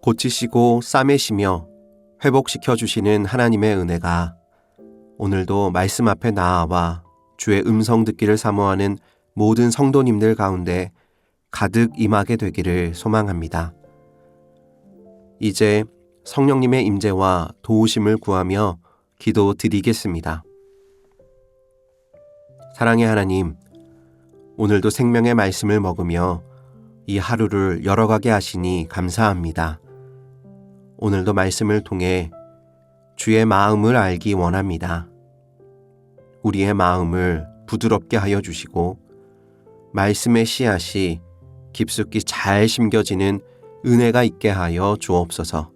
고치시고 싸매시며 회복시켜 주시는 하나님의 은혜가 오늘도 말씀 앞에 나아와 주의 음성 듣기를 사모하는 모든 성도님들 가운데 가득 임하게 되기를 소망합니다. 이제 성령님의 임재와 도우심을 구하며 기도 드리겠습니다. 사랑의 하나님, 오늘도 생명의 말씀을 먹으며 이 하루를 열어가게 하시니 감사합니다. 오늘도 말씀을 통해 주의 마음을 알기 원합니다. 우리의 마음을 부드럽게 하여 주시고 말씀의 씨앗이 깊숙이 잘 심겨지는 은혜가 있게 하여 주옵소서.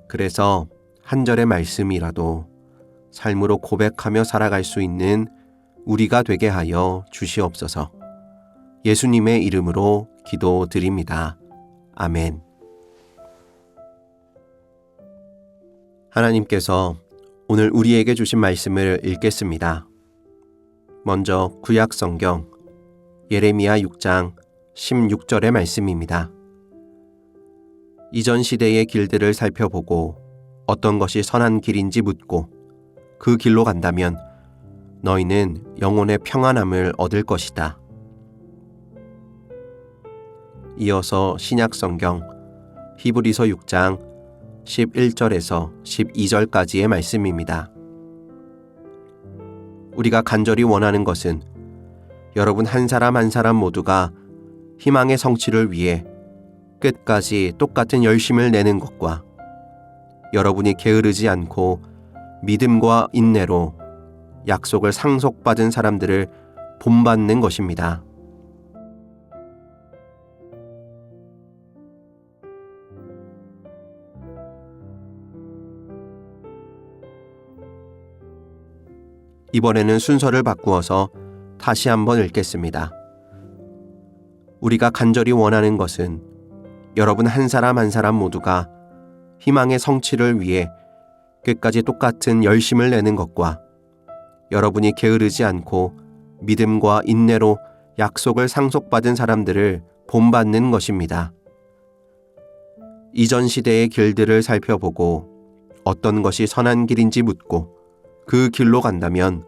그래서 한 절의 말씀이라도 삶으로 고백하며 살아갈 수 있는 우리가 되게 하여 주시옵소서. 예수님의 이름으로 기도드립니다. 아멘. 하나님께서 오늘 우리에게 주신 말씀을 읽겠습니다. 먼저 구약 성경 예레미야 6장 16절의 말씀입니다. 이전 시대의 길들을 살펴보고 어떤 것이 선한 길인지 묻고 그 길로 간다면 너희는 영혼의 평안함을 얻을 것이다. 이어서 신약 성경 히브리서 6장 11절에서 12절까지의 말씀입니다. 우리가 간절히 원하는 것은 여러분 한 사람 한 사람 모두가 희망의 성취를 위해 끝까지 똑같은 열심을 내는 것과 여러분이 게으르지 않고 믿음과 인내로 약속을 상속받은 사람들을 본받는 것입니다. 이번에는 순서를 바꾸어서 다시 한번 읽겠습니다. 우리가 간절히 원하는 것은 여러분 한 사람 한 사람 모두가 희망의 성취를 위해 끝까지 똑같은 열심을 내는 것과 여러분이 게으르지 않고 믿음과 인내로 약속을 상속받은 사람들을 본받는 것입니다. 이전 시대의 길들을 살펴보고 어떤 것이 선한 길인지 묻고 그 길로 간다면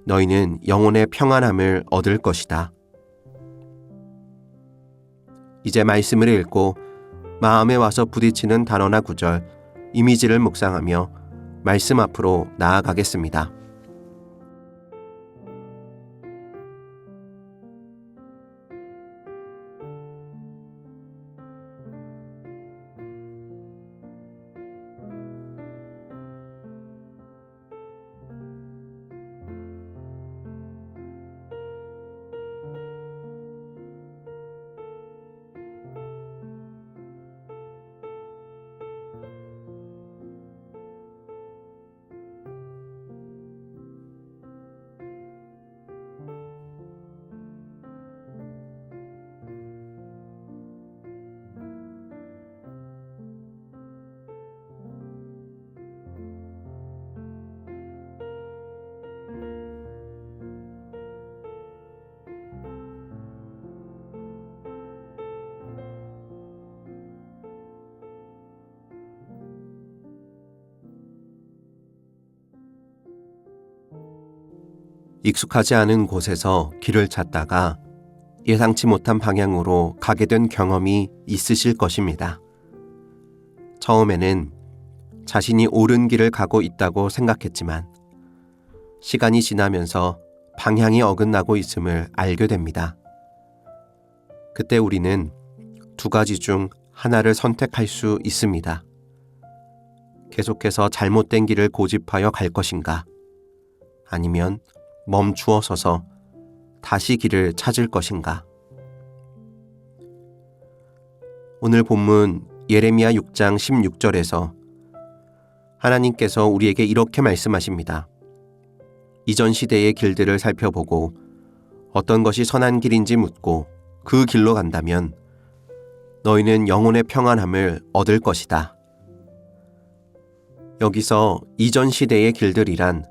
너희는 영혼의 평안함을 얻을 것이다. 이제 말씀을 읽고 마음에 와서 부딪히는 단어나 구절, 이미지를 묵상하며 말씀 앞으로 나아가겠습니다. 익숙하지 않은 곳에서 길을 찾다가 예상치 못한 방향으로 가게 된 경험이 있으실 것입니다. 처음에는 자신이 옳은 길을 가고 있다고 생각했지만 시간이 지나면서 방향이 어긋나고 있음을 알게 됩니다. 그때 우리는 두 가지 중 하나를 선택할 수 있습니다. 계속해서 잘못된 길을 고집하여 갈 것인가? 아니면 멈추어 서서 다시 길을 찾을 것인가? 오늘 본문 예레미야 6장 16절에서 하나님께서 우리에게 이렇게 말씀하십니다. 이전 시대의 길들을 살펴보고 어떤 것이 선한 길인지 묻고 그 길로 간다면 너희는 영혼의 평안함을 얻을 것이다. 여기서 이전 시대의 길들이란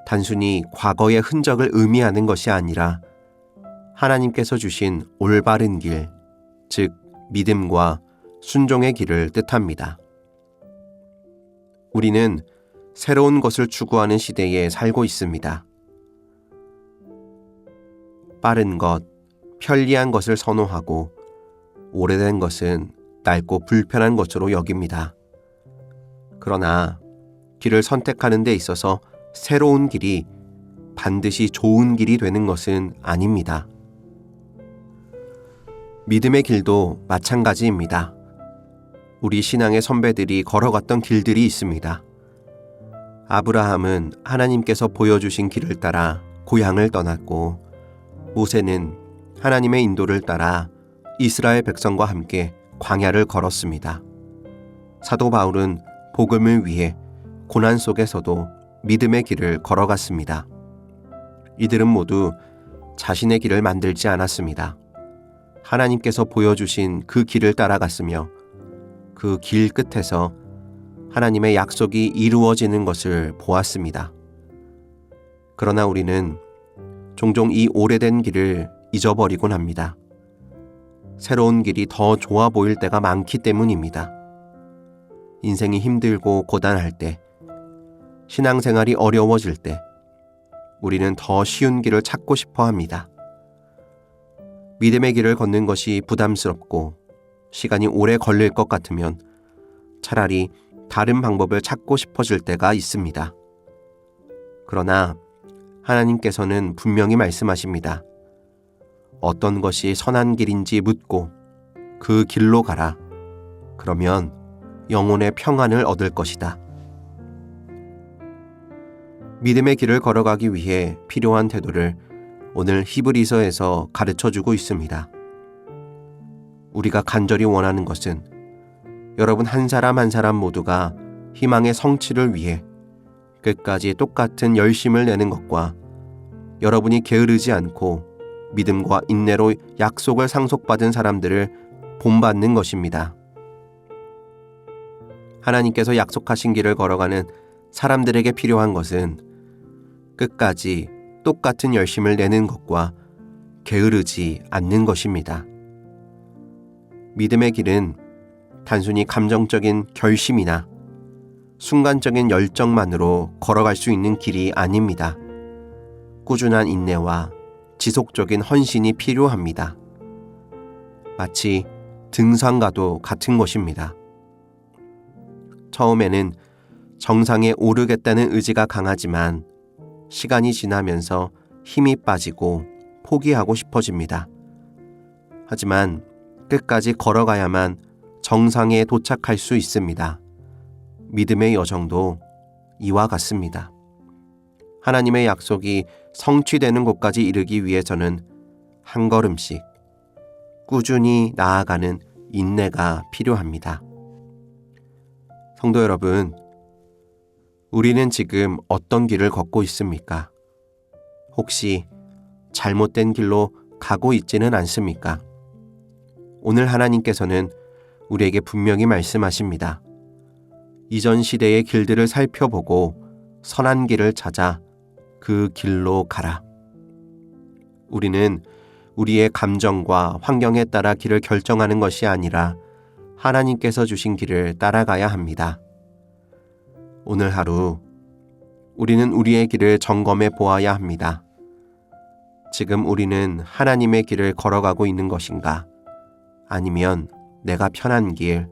단순히 과거의 흔적을 의미하는 것이 아니라 하나님께서 주신 올바른 길, 즉 믿음과 순종의 길을 뜻합니다. 우리는 새로운 것을 추구하는 시대에 살고 있습니다. 빠른 것, 편리한 것을 선호하고 오래된 것은 낡고 불편한 것으로 여깁니다. 그러나 길을 선택하는 데 있어서 새로운 길이 반드시 좋은 길이 되는 것은 아닙니다. 믿음의 길도 마찬가지입니다. 우리 신앙의 선배들이 걸어갔던 길들이 있습니다. 아브라함은 하나님께서 보여주신 길을 따라 고향을 떠났고, 모세는 하나님의 인도를 따라 이스라엘 백성과 함께 광야를 걸었습니다. 사도 바울은 복음을 위해 고난 속에서도 믿음의 길을 걸어갔습니다. 이들은 모두 자신의 길을 만들지 않았습니다. 하나님께서 보여주신 그 길을 따라갔으며 그 길 끝에서 하나님의 약속이 이루어지는 것을 보았습니다. 그러나 우리는 종종 이 오래된 길을 잊어버리곤 합니다. 새로운 길이 더 좋아 보일 때가 많기 때문입니다. 인생이 힘들고 고단할 때, 신앙생활이 어려워질 때, 우리는 더 쉬운 길을 찾고 싶어 합니다. 믿음의 길을 걷는 것이 부담스럽고 시간이 오래 걸릴 것 같으면 차라리 다른 방법을 찾고 싶어질 때가 있습니다. 그러나 하나님께서는 분명히 말씀하십니다. 어떤 것이 선한 길인지 묻고 그 길로 가라. 그러면 영혼의 평안을 얻을 것이다. 믿음의 길을 걸어가기 위해 필요한 태도를 오늘 히브리서에서 가르쳐주고 있습니다. 우리가 간절히 원하는 것은 여러분 한 사람 한 사람 모두가 희망의 성취를 위해 끝까지 똑같은 열심을 내는 것과 여러분이 게으르지 않고 믿음과 인내로 약속을 상속받은 사람들을 본받는 것입니다. 하나님께서 약속하신 길을 걸어가는 사람들에게 필요한 것은 끝까지 똑같은 열심을 내는 것과 게으르지 않는 것입니다. 믿음의 길은 단순히 감정적인 결심이나 순간적인 열정만으로 걸어갈 수 있는 길이 아닙니다. 꾸준한 인내와 지속적인 헌신이 필요합니다. 마치 등산과도 같은 것입니다. 처음에는 정상에 오르겠다는 의지가 강하지만 시간이 지나면서 힘이 빠지고 포기하고 싶어집니다. 하지만 끝까지 걸어가야만 정상에 도착할 수 있습니다. 믿음의 여정도 이와 같습니다. 하나님의 약속이 성취되는 곳까지 이르기 위해서는 한 걸음씩 꾸준히 나아가는 인내가 필요합니다. 성도 여러분, 우리는 지금 어떤 길을 걷고 있습니까? 혹시 잘못된 길로 가고 있지는 않습니까? 오늘 하나님께서는 우리에게 분명히 말씀하십니다. 이전 시대의 길들을 살펴보고 선한 길을 찾아 그 길로 가라. 우리는 우리의 감정과 환경에 따라 길을 결정하는 것이 아니라 하나님께서 주신 길을 따라가야 합니다. 오늘 하루 우리는 우리의 길을 점검해 보아야 합니다. 지금 우리는 하나님의 길을 걸어가고 있는 것인가? 아니면 내가 편한 길,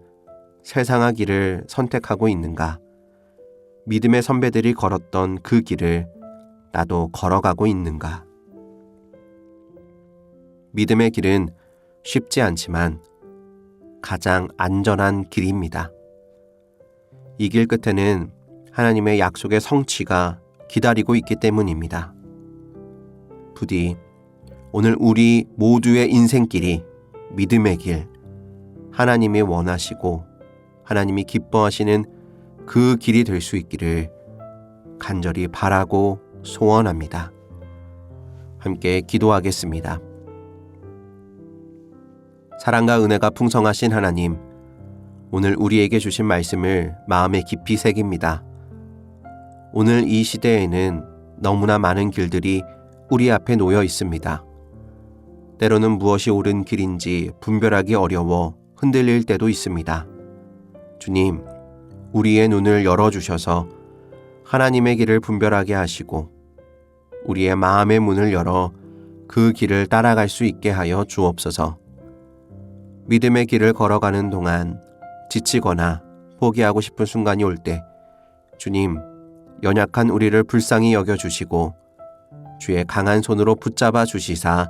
세상의 길을 선택하고 있는가? 믿음의 선배들이 걸었던 그 길을 나도 걸어가고 있는가? 믿음의 길은 쉽지 않지만 가장 안전한 길입니다. 이 길 끝에는 하나님의 약속의 성취가 기다리고 있기 때문입니다. 부디 오늘 우리 모두의 인생길이 믿음의 길, 하나님이 원하시고 하나님이 기뻐하시는 그 길이 될 수 있기를 간절히 바라고 소원합니다. 함께 기도하겠습니다. 사랑과 은혜가 풍성하신 하나님, 오늘 우리에게 주신 말씀을 마음에 깊이 새깁니다. 오늘 이 시대에는 너무나 많은 길들이 우리 앞에 놓여 있습니다. 때로는 무엇이 옳은 길인지 분별하기 어려워 흔들릴 때도 있습니다. 주님, 우리의 눈을 열어주셔서 하나님의 길을 분별하게 하시고 우리의 마음의 문을 열어 그 길을 따라갈 수 있게 하여 주옵소서. 믿음의 길을 걸어가는 동안 지치거나 포기하고 싶은 순간이 올 때 주님, 연약한 우리를 불쌍히 여겨주시고 주의 강한 손으로 붙잡아 주시사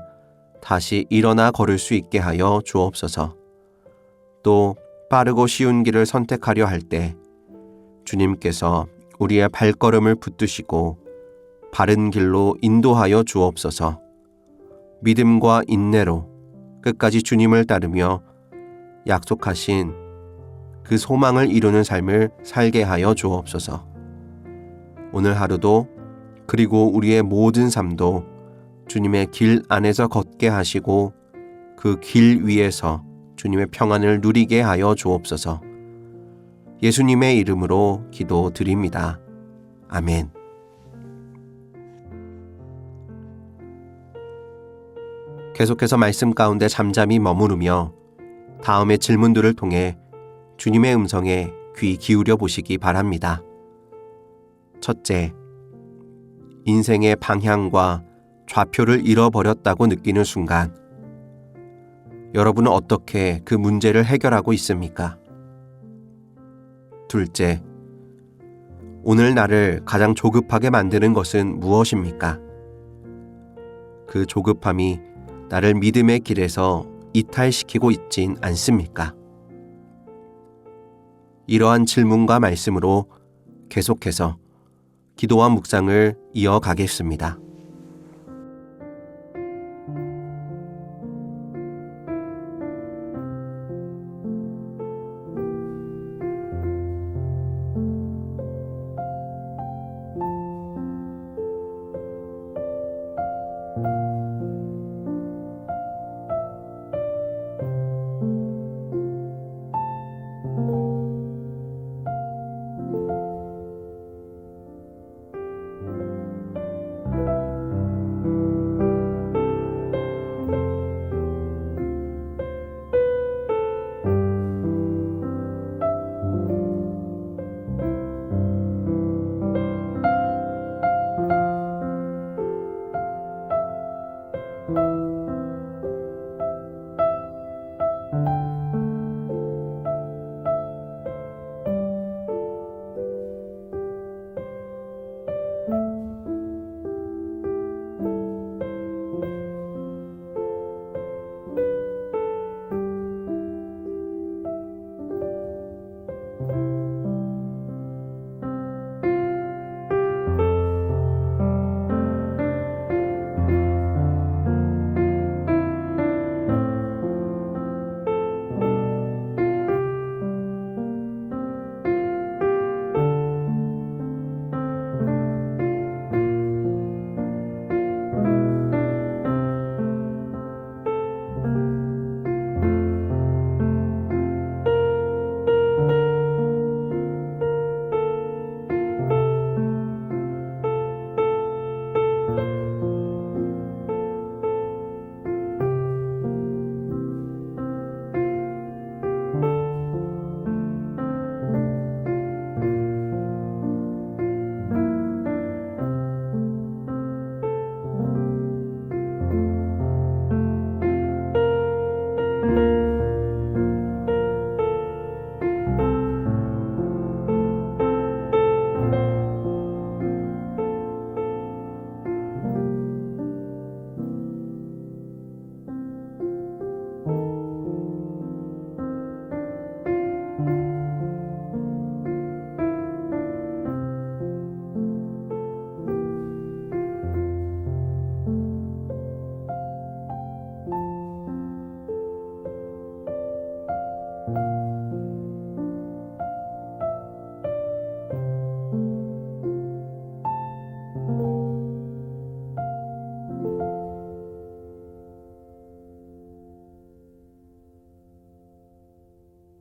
다시 일어나 걸을 수 있게 하여 주옵소서. 또 빠르고 쉬운 길을 선택하려 할 때 주님께서 우리의 발걸음을 붙드시고 바른 길로 인도하여 주옵소서. 믿음과 인내로 끝까지 주님을 따르며 약속하신 그 소망을 이루는 삶을 살게 하여 주옵소서. 오늘 하루도 그리고 우리의 모든 삶도 주님의 길 안에서 걷게 하시고 그 길 위에서 주님의 평안을 누리게 하여 주옵소서. 예수님의 이름으로 기도드립니다. 아멘. 계속해서 말씀 가운데 잠잠히 머무르며 다음의 질문들을 통해 주님의 음성에 귀 기울여 보시기 바랍니다. 첫째, 인생의 방향과 좌표를 잃어버렸다고 느끼는 순간, 여러분은 어떻게 그 문제를 해결하고 있습니까? 둘째, 오늘 나를 가장 조급하게 만드는 것은 무엇입니까? 그 조급함이 나를 믿음의 길에서 이탈시키고 있진 않습니까? 이러한 질문과 말씀으로 계속해서 기도와 묵상을 이어가겠습니다.